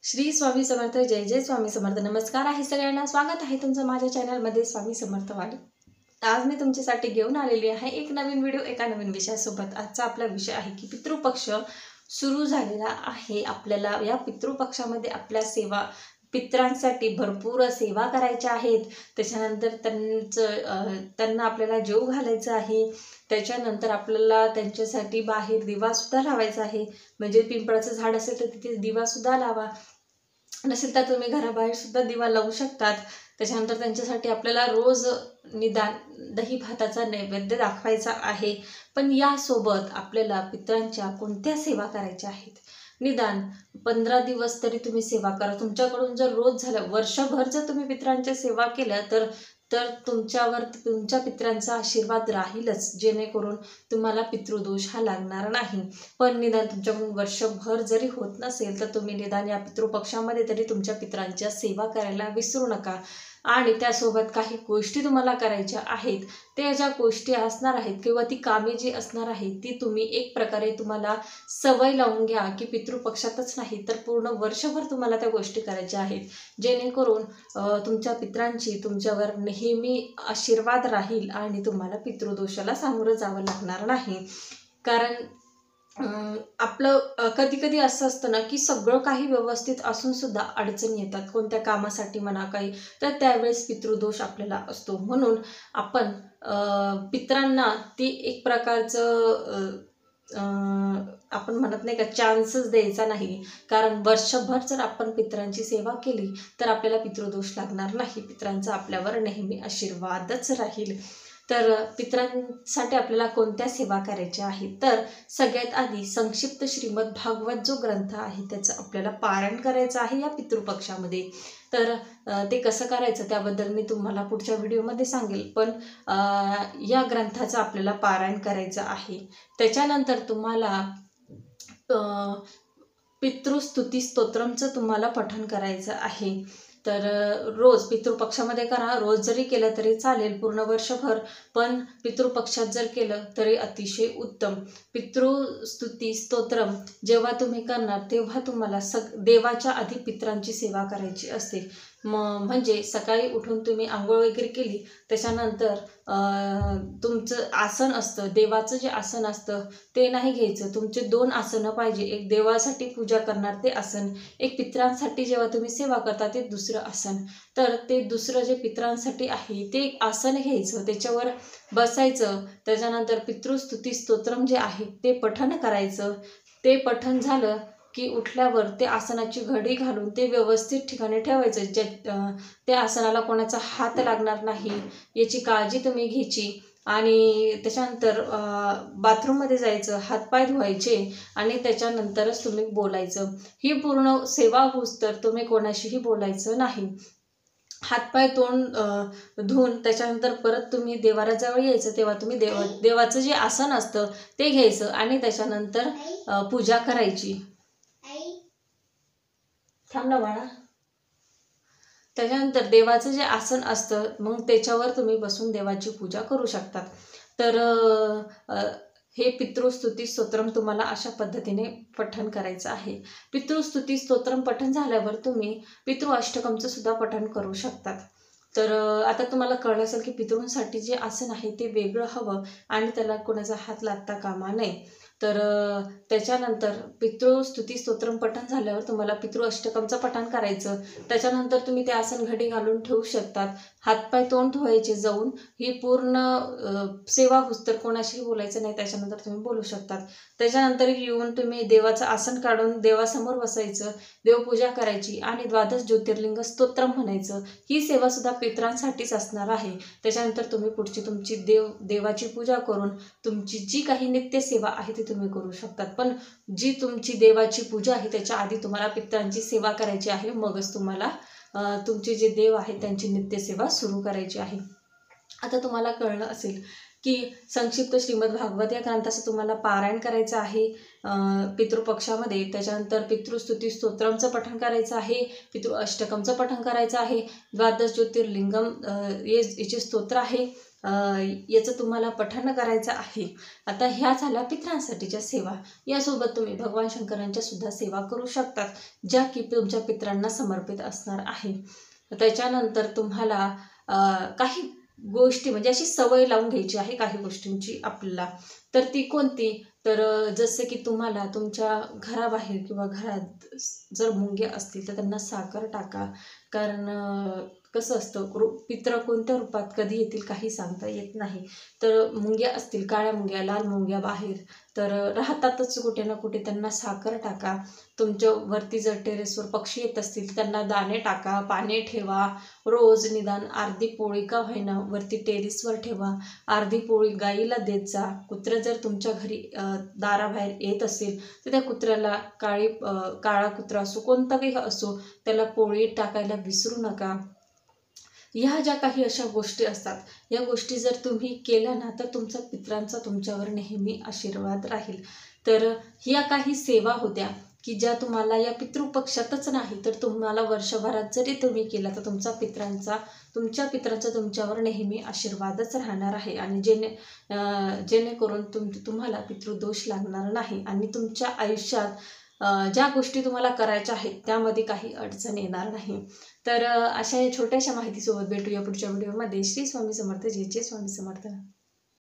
श्री स्वामी समर्थ. जय जय स्वामी समर्थ. नमस्कार आहे सगळ्यांना. स्वागत आहे तुमचं माझ्या चॅनलमध्ये स्वामी समर्थवाणी. आज मी तुमच्यासाठी घेऊन आलेली आहे एक नवीन व्हिडिओ एका नवीन विषयासोबत. आजचा आपला विषय आहे की पितृपक्ष सुरू झालेला आहे. आपल्याला या पितृपक्षामध्ये आपल्या सेवा पितरांसाठी भरपूर सेवा करायच्या आहेत. त्याच्यानंतर त्यांना आपल्याला जेव घालायचं आहे. त्याच्यानंतर आपल्याला त्यांच्यासाठी बाहेर दिवासुद्धा लावायचा आहे. म्हणजे पिंपळाचं झाड असेल तर तिथे दिवासुद्धा लावा, नसेल तर तुम्ही घराबाहेर सुद्धा दिवा लावू शकतात. त्याच्यानंतर त्यांच्यासाठी आपल्याला रोज निदान दही भाताचा नैवेद्य दाखवायचा आहे. पण यासोबत आपल्याला पितरांच्या कोणत्या सेवा करायच्या आहेत, निदान 15 दिवस तरी तुम्ही सेवा करा. तुमच्याकडून जर रोज झालं, वर्षभर जर तुम्ही पितरांच्या सेवा केल्या तर तुमच्यावर तुमच्या पितरांचा आशीर्वाद राहीलच, जेणेकरून तुम्हाला पितृदोष हा लागणार नाही. पण निदान तुमच्याकडून वर्षभर जरी होत नसेल तर तुम्ही निदान या पितृपक्षामध्ये तरी तुमच्या पितरांच्या सेवा करायला विसरू नका. आणि त्यासोबत काही गोष्टी तुम्हाला करायच्या आहेत. त्या ज्या गोष्टी असणार आहेत किंवा ती कामे जी असणार आहेत ती तुम्ही एक प्रकारे तुम्हाला सवय लावून घ्या की पितृपक्षातच नाही तर पूर्ण वर्षभर तुम्हाला त्या गोष्टी करायच्या आहेत, जेणेकरून तुमच्या पितरांची तुमच्यावर नेहमी आशीर्वाद राहील आणि तुम्हाला पितृदोषाला सामोरं जावं लागणार नाही. कारण आपलं कधी कधी असं असतं ना की सगळं काही व्यवस्थित असून सुद्धा अडचणी येतात, कोणत्या कामासाठी म्हणा काही, तर त्यावेळेस पितृदोष आपल्याला असतो. म्हणून आपण पितरांना ती एक प्रकारचं आपण म्हणत नाही का चान्सच द्यायचा नाही. कारण वर्षभर जर आपण पितरांची सेवा केली तर आपल्याला पितृदोष लागणार नाही. पितरांचा आपल्यावर नेहमी आशीर्वादच राहील. तर पितरांसाठी आपल्याला कोणत्या सेवा करायच्या आहेत, तर सगळ्यात आधी संक्षिप्त श्रीमद भागवत जो ग्रंथ आहे त्याचं आपल्याला पारायण करायचं आहे या पितृपक्षामध्ये. तर ते कसं करायचं त्याबद्दल मी तुम्हाला पुढच्या व्हिडिओमध्ये सांगेल. पण या ग्रंथाचं आपल्याला पारायण करायचं आहे. त्याच्यानंतर तुम्हाला पितृस्तुती स्तोत्रमचं तुम्हाला पठण करायचं आहे. तर रोज पितृपक्षामध्ये करा, रोज जरी केलं तरी चालेल पूर्ण वर्षभर, पण पितृपक्षात जर केलं तरी अतिशय उत्तम. पितृस्तुती स्तोत्रम जेव्हा तुम्ही करणार तेव्हा तुम्हाला देवाच्या आधी पितरांची सेवा करायची असते. म्हणजे सकाळी उठून तुम्ही आंघोळ वगैरे केली, त्याच्यानंतर तुमचं आसन असतं, देवाचं जे आसन असतं ते नाही घ्यायचं. तुमचे 2 आसनं पाहिजे. एक देवासाठी पूजा करणार ते आसन, एक पितरांसाठी जेव्हा तुम्ही सेवा करता ते दुसरं आसन. तर ते दुसरं जे पितरांसाठी आहे ते एक आसन घ्यायचं, त्याच्यावर बसायचं. त्याच्यानंतर पितृस्तुती स्तोत्रम जे आहे ते पठण करायचं. ते पठण झालं की उठल्यावर ते आसनाची घडी घालून ते व्यवस्थित ठिकाणी ठेवायचं. त्या आसनाला कोणाचा हात लागणार नाही याची काळजी तुम्ही घ्यायची. आणि त्याच्यानंतर बाथरूममध्ये जायचं, हातपाय धुवायचे आणि त्याच्यानंतरच तुम्ही बोलायचं. ही पूर्ण सेवा होस तर तुम्ही कोणाशीही बोलायचं नाही. हातपाय तोंड धुवून त्याच्यानंतर परत तुम्ही देवाराजवळ यायचं. तेव्हा तुम्ही देवाचं जे आसन असतं ते घ्यायचं आणि त्याच्यानंतर पूजा करायची. थांब ना बाळा. त्याच्यानंतर देवाचं जे आसन असतं मग त्याच्यावर तुम्ही बसून देवाची पूजा करू शकतात. तर हे पितृस्तुती स्तोत्रम तुम्हाला अशा पद्धतीने पठण करायचं आहे. पितृस्तुती स्तोत्रम पठण झाल्यावर तुम्ही पितृअष्टकमचं सुद्धा पठण करू शकतात. तर आता तुम्हाला कळलं असेल की पितृंसाठी जे आसन आहे ते वेगळं हवं आणि त्याला कोणाचा हात लागता कामा नये. तर त्याच्यानंतर पितृस्तुती स्तोत्रम पठण झाल्यावर तुम्हाला पितृअष्टकमचं पठण करायचं. त्याच्यानंतर तुम्ही ते आसन घडी घालून ठेवू शकतात. हातपाय तोंड धुवायचे जाऊन. ही पूर्ण सेवा होस तर कोणाशीही बोलायचं नाही. त्याच्यानंतर तुम्ही बोलू शकतात. त्याच्यानंतर येऊन तुम्ही देवाचं आसन काढून देवासमोर बसायचं, देवपूजा करायची आणि 12 ज्योतिर्लिंग स्तोत्रम म्हणायचं. ही सेवा सुद्धा पितरांसाठीच असणार आहे. त्याच्यानंतर तुम्ही पुढची तुमची देवाची पूजा करून तुमची जी काही नित्य सेवा आहे ती तुम्ही करू शकतात. पण जी तुमची देवाची पूजा आहे त्याच्या आधी तुम्हाला पितरांची सेवा करायची आहे. मगच तुम्हाला तुमचे जे देव आहेत त्यांची नित्यसेवा सुरू करायची आहे. आता तुम्हाला कळलं असेल की संक्षिप्त श्रीमद भागवत या ग्रंथाचं तुम्हाला पारायण करायचं आहे पितृपक्षामध्ये. त्याच्यानंतर पितृस्तुती स्तोत्रमचं पठण करायचं आहे, पितृअष्टकमचं पठण करायचं आहे, 12 ज्योतिर्लिंगम याचे स्तोत्र आहे याचं तुम्हाला पठण करायचं आहे. आता ह्या झाल्या पितरांसाठीच्या सेवा. यासोबत तुम्ही भगवान शंकरांच्या सुद्धा सेवा करू शकतात, ज्या की तुमच्या पितरांना समर्पित असणार आहे. त्याच्यानंतर तुम्हाला काही गोष्टी म्हणजे अशी सवय लावून घ्यायची आहे काही गोष्टींची आपल्याला. तर ती कोणती? तर जसं की तुम्हाला तुमच्या घराबाहेर किंवा घरात जर मुंग्या असतील तर त्यांना साखर टाका. कारण कसं असतं, पित्र कोणत्या रूपात कधी येतील काही सांगता येत नाही. तर मुंग्या असतील, काळ्या मुंग्या, लाल मुंग्या बाहेर तर राहतातच कुठे ना कुठे, त्यांना साखर टाका. तुमच्या वरती जर टेरेसवर पक्षी येत असतील त्यांना दाणे टाका, पाणी ठेवा. रोज निदान अर्धी पोळी का होईना वरती टेरेसवर ठेवा. अर्धी पोळी गाईला देत जा. कुत्रं जर तुमच्या घरी दाराबाहेर येत असेल तर त्या कुत्र्याला काळा कुत्रा असो कोणता काही असो त्याला पोळी टाकायला विसरू नका. ह्या ज्या काही अशा गोष्टी असतात, या गोष्टी जर तुम्ही केल्या ना तर तुमचा पितरांचा तुमच्यावर नेहमी आशीर्वाद राहील. तर ह्या काही सेवा होत्या की ज्या तुम्हाला या पितृपक्षातच नाही तर तुम्हाला वर्षभरात जरी तुम्ही केला तर तुमच्या पितरांचा तुमच्यावर नेहमी आशीर्वादच राहणार आहे. आणि जेणेकरून तुम्हाला पितृदोष लागणार नाही आणि तुमच्या आयुष्यात ज्या गोष्टी तुम्हाला करायच्या आहेत त्यामध्ये काही अडचण येणार नाही. तर अशा या छोट्याशा माहितीसोबत भेटूया पुढच्या व्हिडिओमध्ये. श्री स्वामी समर्थ. जय जय स्वामी समर्थ.